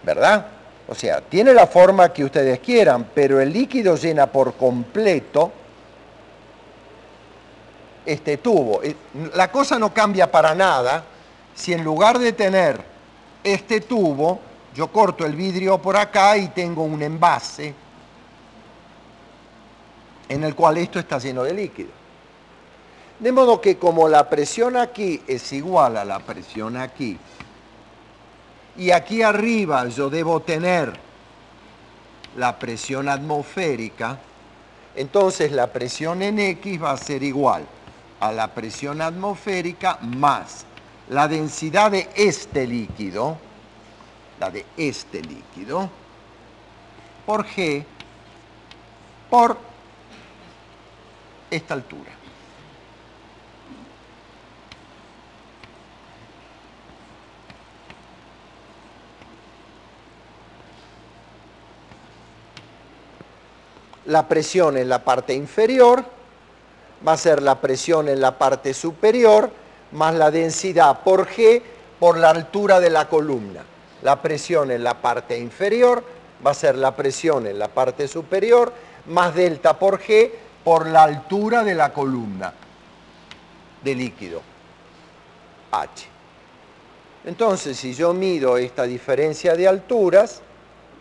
¿verdad? O sea, tiene la forma que ustedes quieran, pero el líquido llena por completo este tubo. La cosa no cambia para nada si en lugar de tener este tubo, yo corto el vidrio por acá y tengo un envase en el cual esto está lleno de líquido. De modo que como la presión aquí es igual a la presión aquí, y aquí arriba yo debo tener la presión atmosférica, entonces la presión en X va a ser igual a la presión atmosférica más la densidad de este líquido, por G por esta altura. La presión en la parte inferior va a ser la presión en la parte superior más la densidad por G por la altura de la columna. La presión en la parte inferior va a ser la presión en la parte superior más delta por G por la altura de la columna de líquido, H. Entonces, si yo mido esta diferencia de alturas,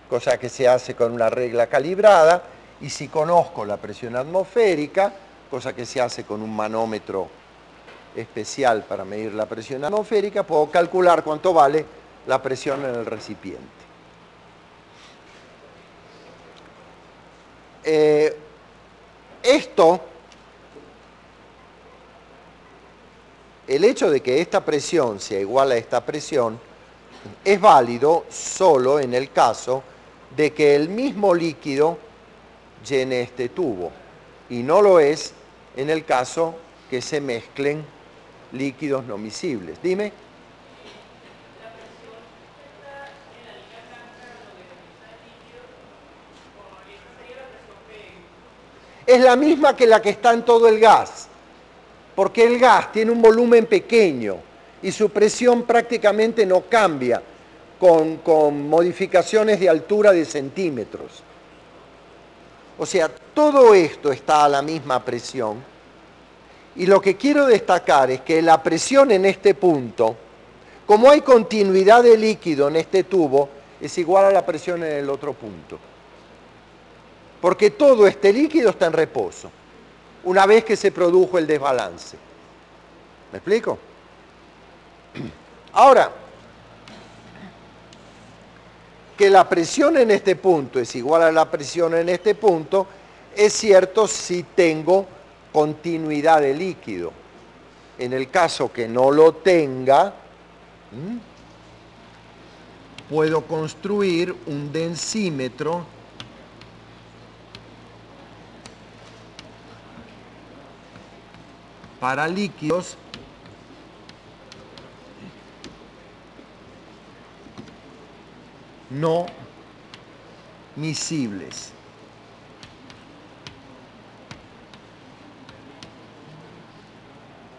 cosa que se hace con una regla calibrada, y si conozco la presión atmosférica, cosa que se hace con un manómetro especial para medir la presión atmosférica, puedo calcular cuánto vale la presión en el recipiente. El hecho de que esta presión sea igual a esta presión es válido solo en el caso de que el mismo líquido llene este tubo, y no lo es en el caso que se mezclen líquidos no miscibles. Dime. Es la misma que la que está en todo el gas, porque el gas tiene un volumen pequeño y su presión prácticamente no cambia con modificaciones de altura de centímetros. O sea, todo esto está a la misma presión, y lo que quiero destacar es que la presión en este punto, como hay continuidad de líquido en este tubo, es igual a la presión en el otro punto. Porque todo este líquido está en reposo, una vez que se produjo el desbalance. ¿Me explico? Ahora, que la presión en este punto es igual a la presión en este punto, es cierto si tengo continuidad de líquido. En el caso que no lo tenga, puedo construir un densímetro para líquidos no miscibles.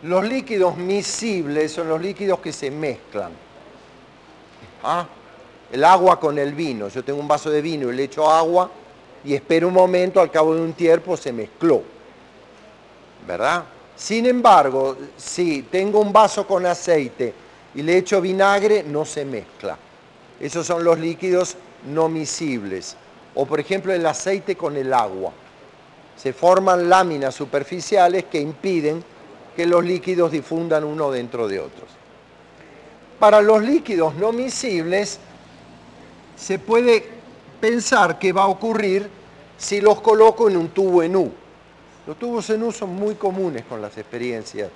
Los líquidos miscibles son los líquidos que se mezclan. El agua con el vino. Yo tengo un vaso de vino y le echo agua y espero un momento, al cabo de un tiempo se mezcló, ¿verdad? Sin embargo, si tengo un vaso con aceite y le echo vinagre, no se mezcla. Esos son los líquidos no miscibles. O por ejemplo el aceite con el agua. Se forman láminas superficiales que impiden que los líquidos difundan uno dentro de otros. Para los líquidos no miscibles se puede pensar qué va a ocurrir si los coloco en un tubo en U. Los tubos en U son muy comunes con las experiencias,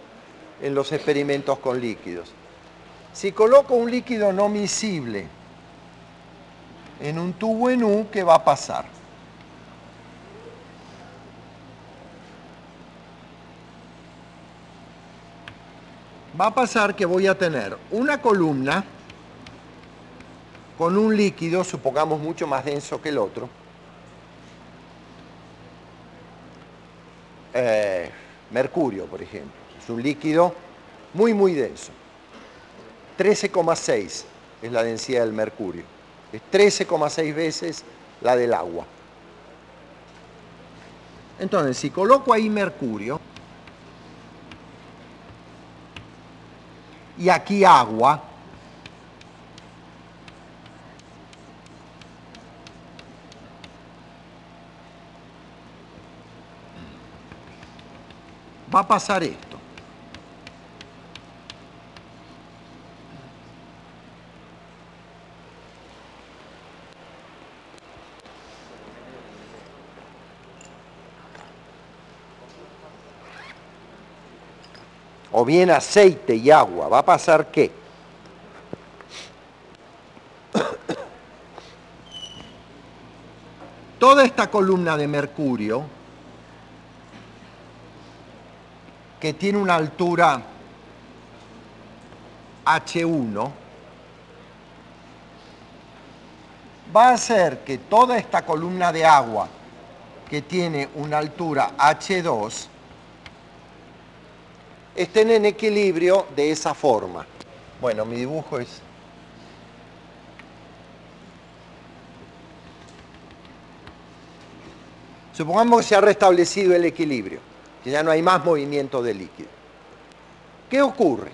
en los experimentos con líquidos. Si coloco un líquido no miscible en un tubo en U, ¿qué va a pasar? Va a pasar que voy a tener una columna con un líquido, supongamos mucho más denso que el otro, mercurio, por ejemplo. Es un líquido muy, muy denso. 13,6 es la densidad del mercurio. Es 13,6 veces la del agua. Entonces, si coloco ahí mercurio y aquí agua, va a pasar esto. O bien aceite y agua. ¿Va a pasar qué? Toda esta columna de mercurio, que tiene una altura H1, va a hacer que toda esta columna de agua, que tiene una altura H2, estén en equilibrio de esa forma. Bueno, mi dibujo es... Supongamos que se ha restablecido el equilibrio, que ya no hay más movimiento de líquido. ¿Qué ocurre?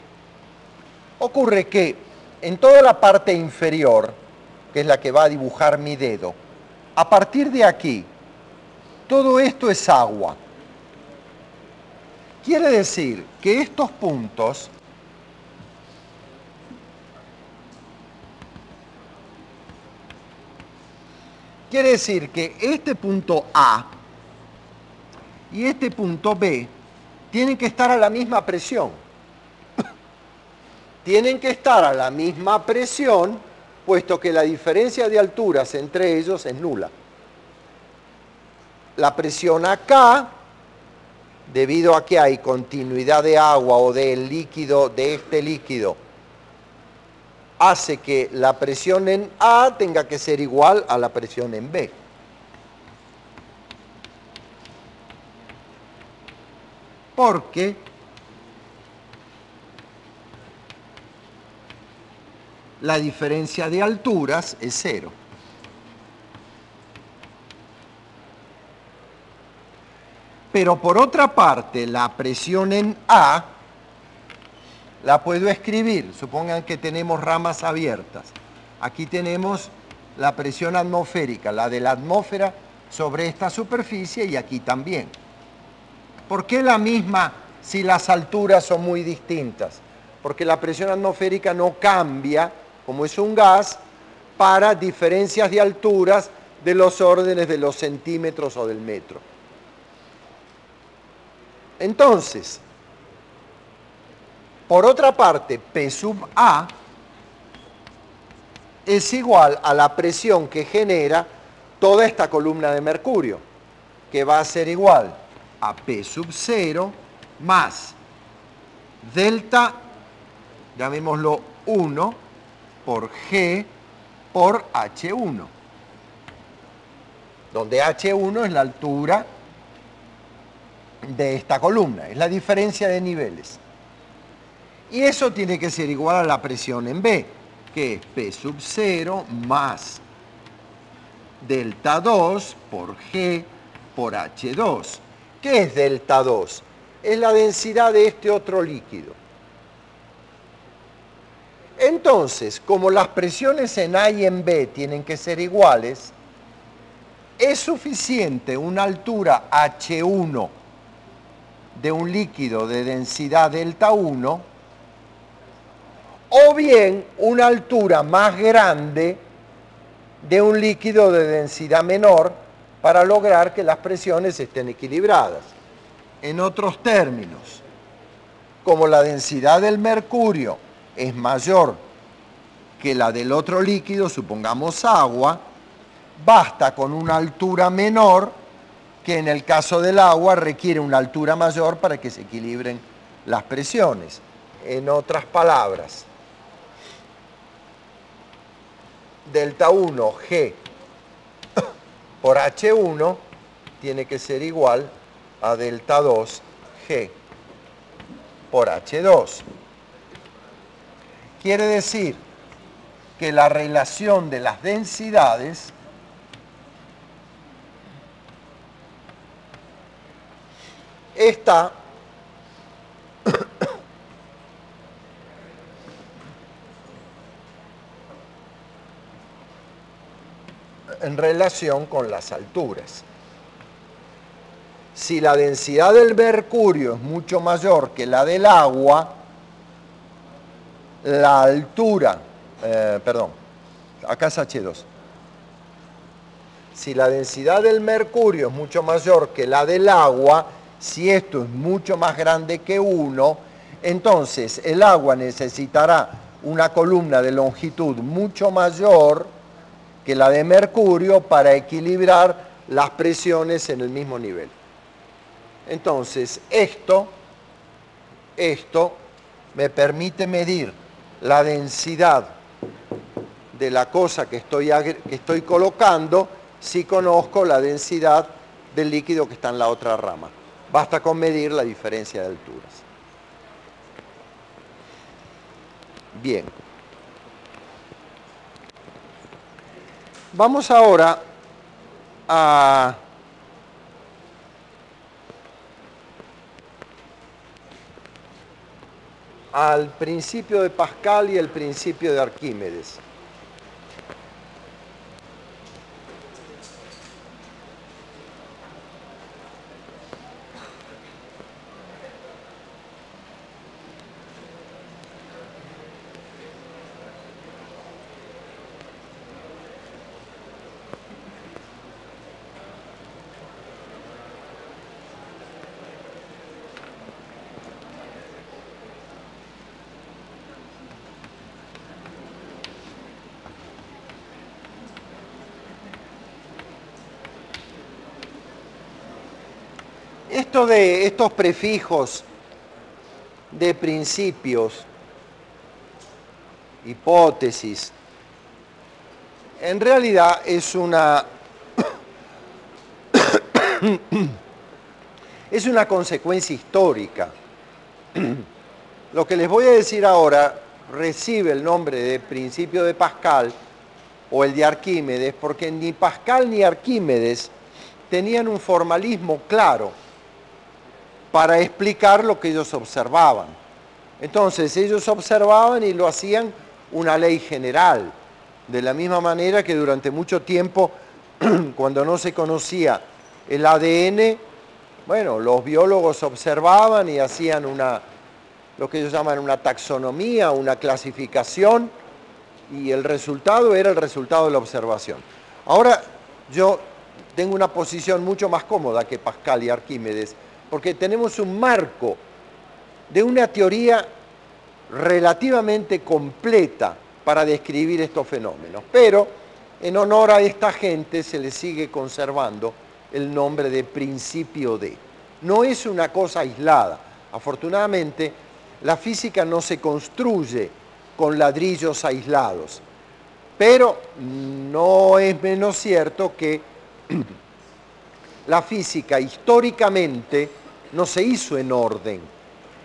Ocurre que en toda la parte inferior, que es la que va a dibujar mi dedo, a partir de aquí, todo esto es agua. Quiere decir que estos puntos quiere decir que este punto A y este punto B tienen que estar a la misma presión. Tienen que estar a la misma presión, puesto que la diferencia de alturas entre ellos es nula. La presión acá, debido a que hay continuidad de agua o del líquido, de este líquido, hace que la presión en A tenga que ser igual a la presión en B. Porque la diferencia de alturas es cero. Pero por otra parte, la presión en A la puedo escribir. Supongan que tenemos ramas abiertas. Aquí tenemos la presión atmosférica, la de la atmósfera sobre esta superficie y aquí también. ¿Por qué la misma si las alturas son muy distintas? Porque la presión atmosférica no cambia, como es un gas, para diferencias de alturas de los órdenes de los centímetros o del metro. Entonces, por otra parte, P sub A es igual a la presión que genera toda esta columna de mercurio, que va a ser igual a P sub 0 más delta, llamémoslo 1, por G por H1, donde H1 es la altura de esta columna, es la diferencia de niveles. Y eso tiene que ser igual a la presión en B, que es P sub 0 más delta 2 por G por H2. ¿Qué es delta 2? Es la densidad de este otro líquido. Entonces, como las presiones en A y en B tienen que ser iguales, es suficiente una altura H1 de un líquido de densidad delta 1 o bien una altura más grande de un líquido de densidad menor para lograr que las presiones estén equilibradas. En otros términos, como la densidad del mercurio es mayor que la del otro líquido, supongamos agua, basta con una altura menor que en el caso del agua requiere una altura mayor para que se equilibren las presiones. En otras palabras, delta 1 G por H1 tiene que ser igual a delta 2 G por H2. Quiere decir que la relación de las densidades está en relación con las alturas. Si la densidad del mercurio es mucho mayor que la del agua, la altura, acá es H2. Si la densidad del mercurio es mucho mayor que la del agua, si esto es mucho más grande que 1, entonces el agua necesitará una columna de longitud mucho mayor que la de mercurio para equilibrar las presiones en el mismo nivel. Entonces, esto me permite medir la densidad de la cosa que estoy colocando si conozco la densidad del líquido que está en la otra rama. Basta con medir la diferencia de alturas. Bien. Vamos ahora al principio de Pascal y el principio de Arquímedes. Esto de estos prefijos de principios, hipótesis, en realidad es una consecuencia histórica. Lo que les voy a decir ahora recibe el nombre de principio de Pascal o el de Arquímedes, porque ni Pascal ni Arquímedes tenían un formalismo claro para explicar lo que ellos observaban. Entonces, ellos observaban y lo hacían una ley general, de la misma manera que durante mucho tiempo, cuando no se conocía el ADN, bueno, los biólogos observaban y hacían lo que ellos llaman una taxonomía, una clasificación, y el resultado era el resultado de la observación. Ahora, yo tengo una posición mucho más cómoda que Pascal y Arquímedes, porque tenemos un marco de una teoría relativamente completa para describir estos fenómenos. Pero en honor a esta gente se le sigue conservando el nombre de principio de. No es una cosa aislada. Afortunadamente, la física no se construye con ladrillos aislados. Pero no es menos cierto que la física históricamente no se hizo en orden.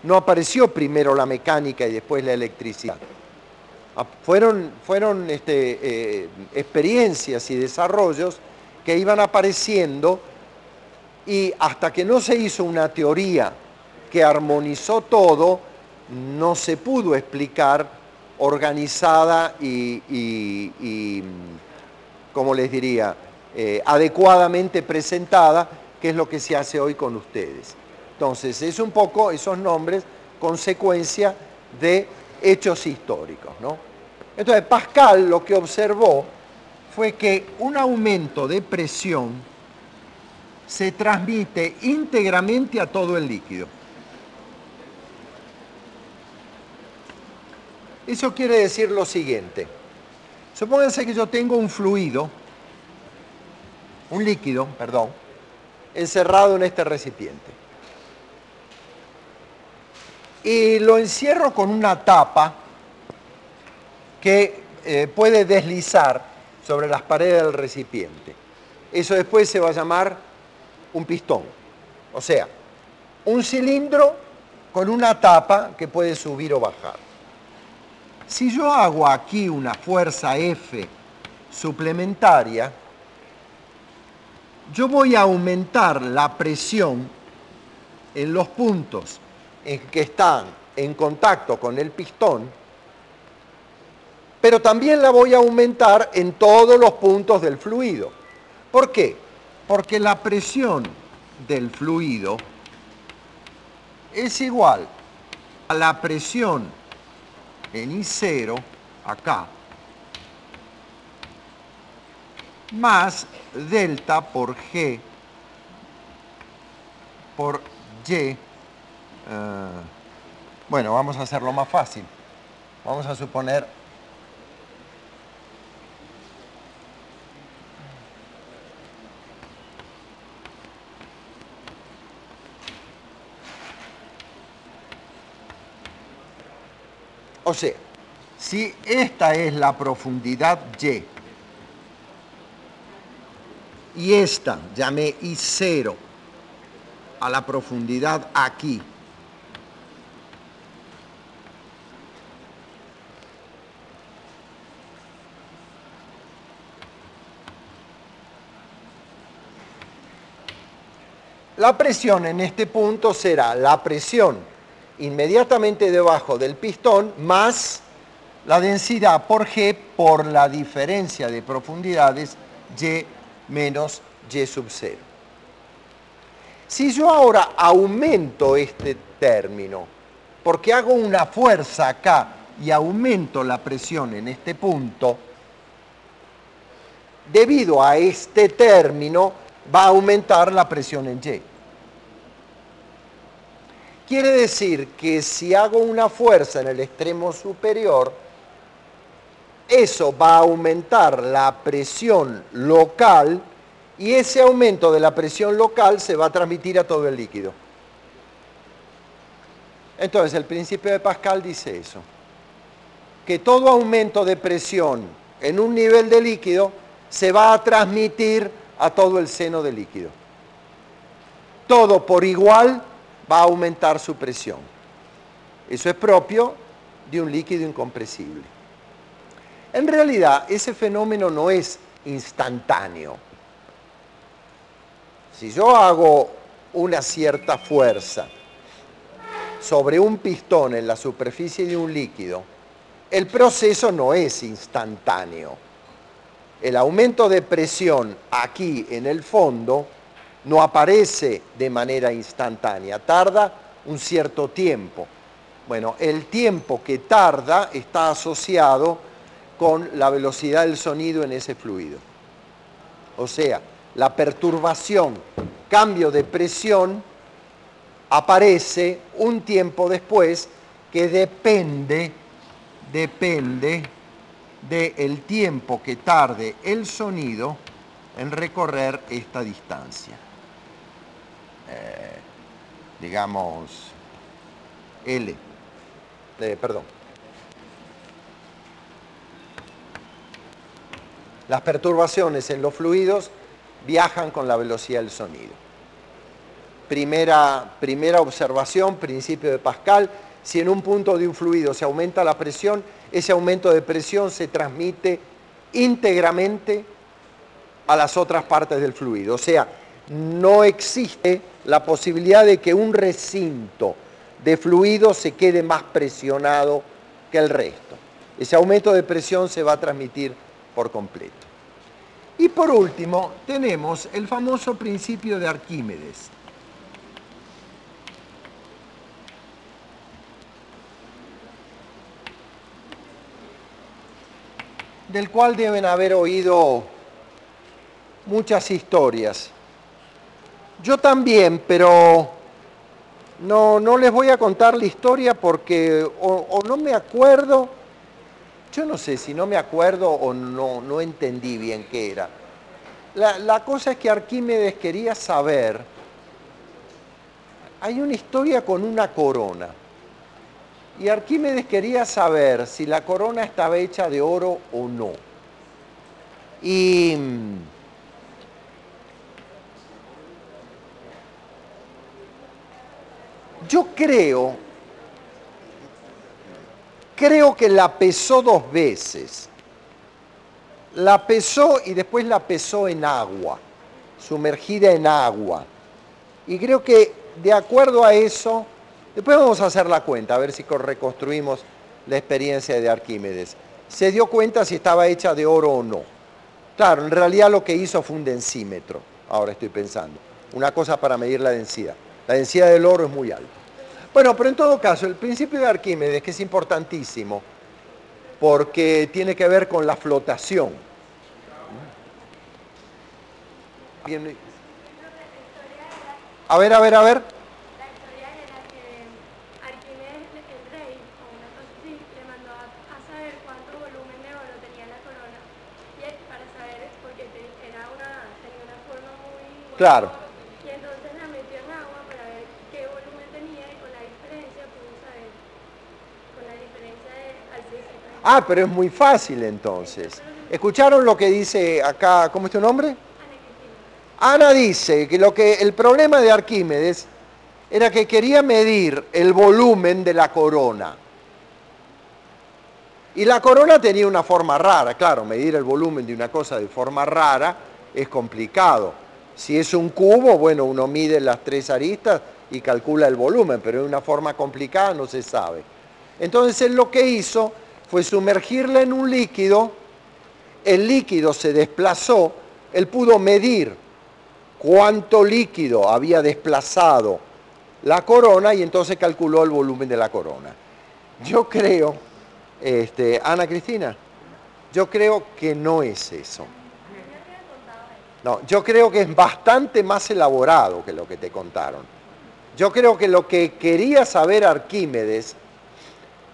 No apareció primero la mecánica y después la electricidad. Fueron experiencias y desarrollos que iban apareciendo, y hasta que no se hizo una teoría que armonizó todo, no se pudo explicar organizada y ¿cómo les diría?, adecuadamente presentada, que es lo que se hace hoy con ustedes. Entonces, es un poco esos nombres consecuencia de hechos históricos, ¿no? Entonces, Pascal lo que observó fue que un aumento de presión se transmite íntegramente a todo el líquido. Eso quiere decir lo siguiente. Supónganse que yo tengo un líquido, encerrado en este recipiente. Y lo encierro con una tapa que puede deslizar sobre las paredes del recipiente. Eso después se va a llamar un pistón. O sea, un cilindro con una tapa que puede subir o bajar. Si yo hago aquí una fuerza F suplementaria, yo voy a aumentar la presión en los puntos en que están en contacto con el pistón, pero también la voy a aumentar en todos los puntos del fluido. ¿Por qué? Porque la presión del fluido es igual a la presión en I0, acá, más delta por G por Y. Bueno, vamos a hacerlo más fácil. Vamos a suponer o sea, si esta es la profundidad y esta llamé I0 a la profundidad aquí, la presión en este punto será la presión inmediatamente debajo del pistón más la densidad por G por la diferencia de profundidades Y menos Y sub 0. Si yo ahora aumento este término, porque hago una fuerza acá y aumento la presión en este punto, debido a este término va a aumentar la presión en Y. Quiere decir que si hago una fuerza en el extremo superior, eso va a aumentar la presión local y ese aumento de la presión local se va a transmitir a todo el líquido. Entonces, el principio de Pascal dice eso, que todo aumento de presión en un nivel de líquido se va a transmitir a todo el seno del líquido. Todo por igual va a aumentar su presión. Eso es propio de un líquido incompresible. En realidad, ese fenómeno no es instantáneo. Si yo hago una cierta fuerza sobre un pistón en la superficie de un líquido, el proceso no es instantáneo. El aumento de presión aquí en el fondo no aparece de manera instantánea, tarda un cierto tiempo. Bueno, el tiempo que tarda está asociado con la velocidad del sonido en ese fluido. O sea, la perturbación, cambio de presión, aparece un tiempo después que depende del tiempo que tarde el sonido en recorrer esta distancia. Digamos, L. Perdón. Las perturbaciones en los fluidos viajan con la velocidad del sonido. Primera observación, principio de Pascal: si en un punto de un fluido se aumenta la presión, ese aumento de presión se transmite íntegramente a las otras partes del fluido. O sea, no existe la posibilidad de que un recinto de fluido se quede más presionado que el resto. Ese aumento de presión se va a transmitir por completo. Y por último, tenemos el famoso principio de Arquímedes. Del cual deben haber oído muchas historias. Yo también, pero no les voy a contar la historia porque o no me acuerdo. Yo no sé si no me acuerdo o no entendí bien qué era. La cosa es que Arquímedes quería saber, hay una historia con una corona, y Arquímedes quería saber si la corona estaba hecha de oro o no. Y yo creo creo que la pesó 2 veces. La pesó y después la pesó en agua, sumergida en agua. Y creo que de acuerdo a eso, después vamos a hacer la cuenta, a ver si reconstruimos la experiencia de Arquímedes. Se dio cuenta si estaba hecha de oro o no. Claro, en realidad lo que hizo fue un densímetro, ahora estoy pensando. Una cosa para medir la densidad. La densidad del oro es muy alta. Bueno, pero en todo caso, el principio de Arquímedes, que es importantísimo, porque tiene que ver con la flotación. A ver. La historia era que Arquímedes, el rey, o una cosa así, le mandó a saber cuánto volumen de oro tenía la corona, y para saber, porque tenía una forma muy... Claro. Y entonces la metió en agua para ver qué volumen tenía, y con la diferencia pudo saber, con la diferencia al principio. Ah, pero es muy fácil entonces. ¿Escucharon lo que dice acá? ¿Cómo es tu nombre? Ana dice que el problema de Arquímedes era que quería medir el volumen de la corona. Y la corona tenía una forma rara. Claro, medir el volumen de una cosa de forma rara es complicado. Si es un cubo, bueno, uno mide las 3 aristas y calcula el volumen, pero de una forma complicada no se sabe. Entonces él lo que hizo fue sumergirla en un líquido, el líquido se desplazó, él pudo medir cuánto líquido había desplazado la corona y entonces calculó el volumen de la corona. Yo creo, Ana Cristina, yo creo que no es eso. No, yo creo que es bastante más elaborado que lo que te contaron. Yo creo que lo que quería saber Arquímedes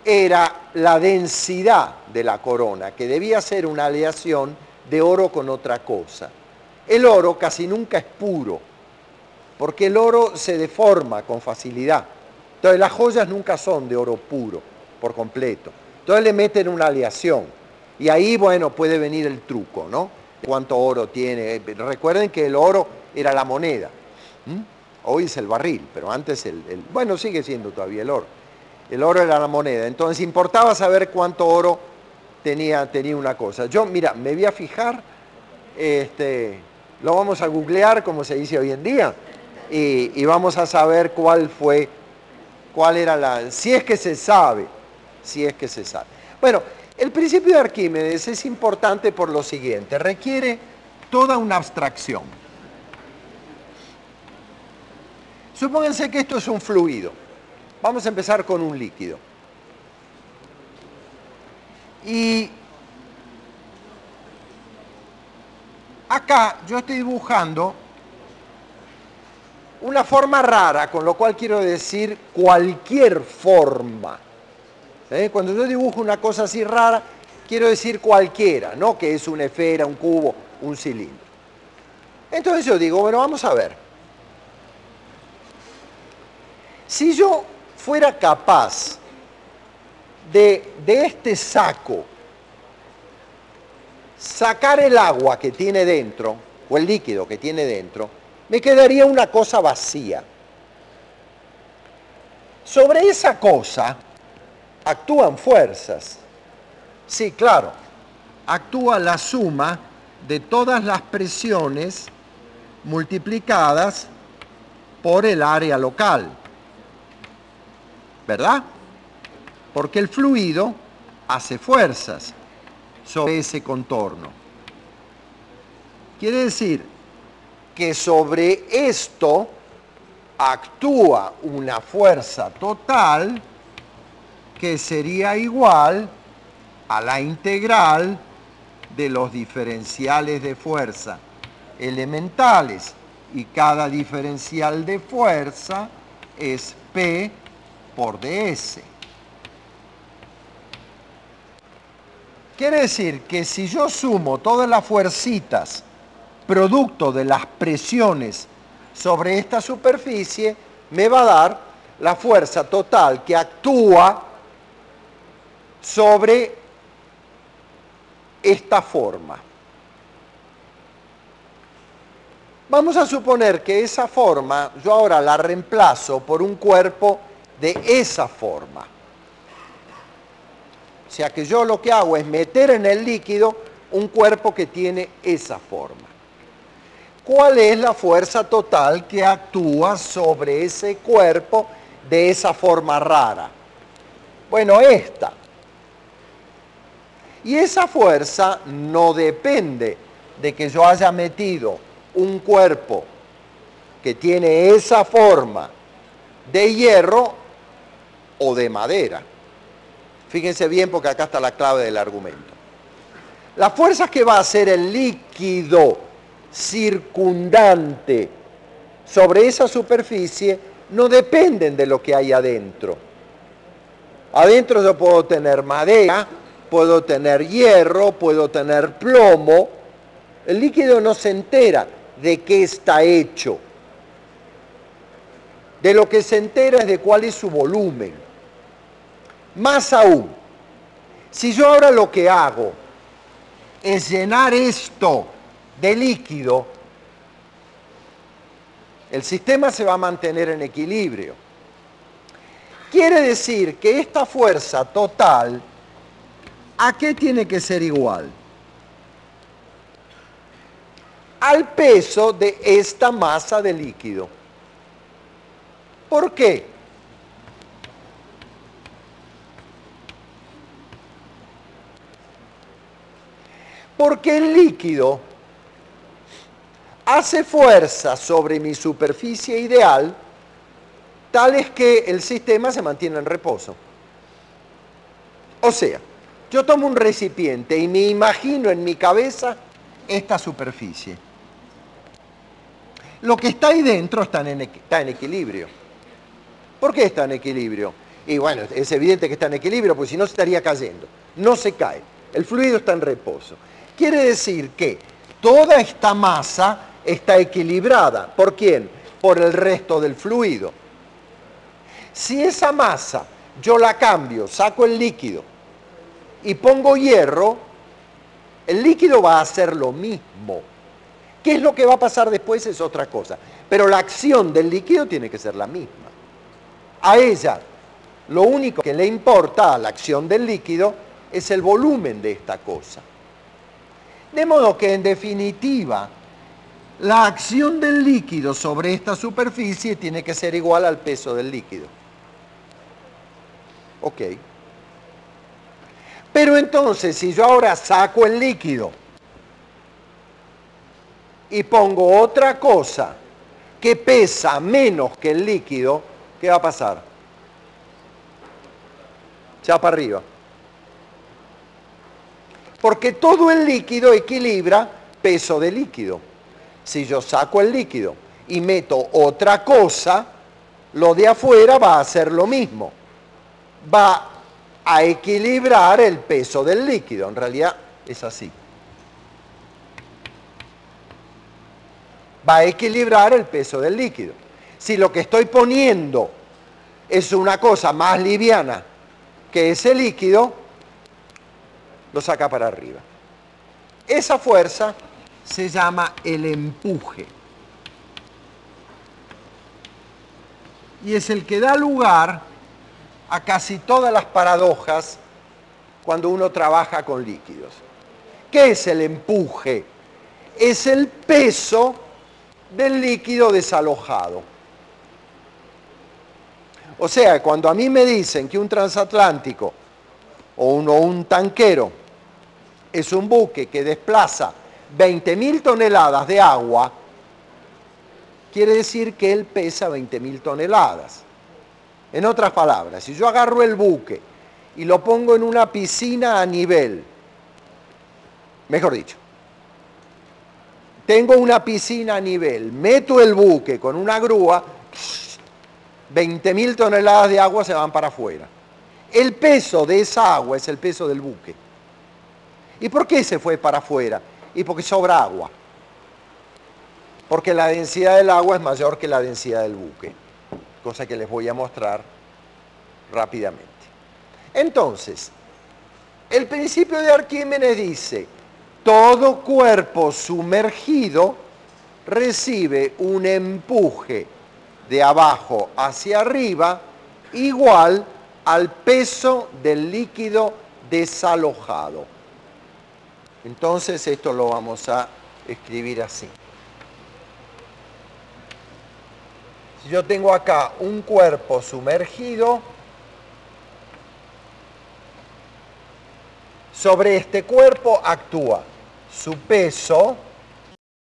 era la densidad de la corona, que debía ser una aleación de oro con otra cosa. El oro casi nunca es puro, porque el oro se deforma con facilidad. Entonces las joyas nunca son de oro puro, por completo. Entonces le meten una aleación. Y ahí, bueno, puede venir el truco, ¿no? Cuánto oro tiene. Recuerden que el oro era la moneda. Hoy es el barril, pero antes bueno, sigue siendo todavía el oro. El oro era la moneda. Entonces importaba saber cuánto oro tenía una cosa. Yo, mira, me voy a fijar, lo vamos a googlear, como se dice hoy en día, y vamos a saber cuál era si es que se sabe. Bueno, el principio de Arquímedes es importante por lo siguiente, requiere toda una abstracción. Supónganse que esto es un fluido. Vamos a empezar con un líquido. Y acá yo estoy dibujando una forma rara, con lo cual quiero decir cualquier forma. Cuando yo dibujo una cosa así rara, quiero decir cualquiera, no que es una esfera, un cubo, un cilindro. Entonces yo digo, bueno, vamos a ver. Si yo fuera capaz de este saco sacar el agua que tiene dentro, o el líquido que tiene dentro, me quedaría una cosa vacía. Sobre esa cosa actúan fuerzas. Sí, claro, actúa la suma de todas las presiones multiplicadas por el área local. ¿Verdad? Porque el fluido hace fuerzas sobre ese contorno. Quiere decir que sobre esto actúa una fuerza total que sería igual a la integral de los diferenciales de fuerza elementales, y cada diferencial de fuerza es P por ds. Quiere decir que si yo sumo todas las fuercitas producto de las presiones sobre esta superficie, me va a dar la fuerza total que actúa sobre esta forma. Vamos a suponer que esa forma, yo ahora la reemplazo por un cuerpo de esa forma. sea que yo lo que hago es meter en el líquido un cuerpo que tiene esa forma. ¿Cuál es la fuerza total que actúa sobre ese cuerpo de esa forma rara? Bueno, esta. Y esa fuerza no depende de que yo haya metido un cuerpo que tiene esa forma de hierro o de madera. Fíjense bien porque acá está la clave del argumento. La fuerza que va a hacer el líquido circundante sobre esa superficie no dependen de lo que hay adentro. Adentro yo puedo tener madera, puedo tener hierro, puedo tener plomo. El líquido no se entera de qué está hecho. De lo que se entera es de cuál es su volumen. Más aún, si yo ahora lo que hago es llenar esto de líquido, el sistema se va a mantener en equilibrio. Quiere decir que esta fuerza total, ¿a qué tiene que ser igual? Al peso de esta masa de líquido. ¿Por qué? Porque el líquido hace fuerza sobre mi superficie ideal, tal es que el sistema se mantiene en reposo. O sea, yo tomo un recipiente y me imagino en mi cabeza esta superficie. Lo que está ahí dentro está en equilibrio. ¿Por qué está en equilibrio? Y bueno, es evidente que está en equilibrio, porque si no se estaría cayendo. No se cae. El fluido está en reposo. Quiere decir que toda esta masa está equilibrada. ¿Por quién? Por el resto del fluido. Si esa masa yo la cambio, saco el líquido y pongo hierro, el líquido va a hacer lo mismo. ¿Qué es lo que va a pasar después? Es otra cosa. Pero la acción del líquido tiene que ser la misma. A ella, lo único que le importa a la acción del líquido es el volumen de esta cosa. De modo que, en definitiva, la acción del líquido sobre esta superficie tiene que ser igual al peso del líquido. Ok. Pero entonces, si yo ahora saco el líquido y pongo otra cosa que pesa menos que el líquido, ¿qué va a pasar? Ya para arriba. Porque todo el líquido equilibra peso de líquido. Si yo saco el líquido y meto otra cosa, lo de afuera va a hacer lo mismo. Va a equilibrar el peso del líquido. En realidad es así. Va a equilibrar el peso del líquido. Si lo que estoy poniendo es una cosa más liviana que ese líquido, lo saca para arriba. Esa fuerza se llama el empuje. Y es el que da lugar a casi todas las paradojas cuando uno trabaja con líquidos. ¿Qué es el empuje? Es el peso del líquido desalojado. O sea, cuando a mí me dicen que un transatlántico o un tanquero es un buque que desplaza 20.000 toneladas de agua, quiere decir que él pesa 20.000 toneladas. En otras palabras, si yo agarro el buque y lo pongo en una piscina a nivel, mejor dicho, tengo una piscina a nivel, meto el buque con una grúa, 20.000 toneladas de agua se van para afuera. El peso de esa agua es el peso del buque. ¿Y por qué se fue para afuera? Y porque sobra agua. Porque la densidad del agua es mayor que la densidad del buque. Cosa que les voy a mostrar rápidamente. Entonces, el principio de Arquímedes dice, todo cuerpo sumergido recibe un empuje de abajo hacia arriba igual al peso del líquido desalojado. Entonces esto lo vamos a escribir así. Si yo tengo acá un cuerpo sumergido, sobre este cuerpo actúa su peso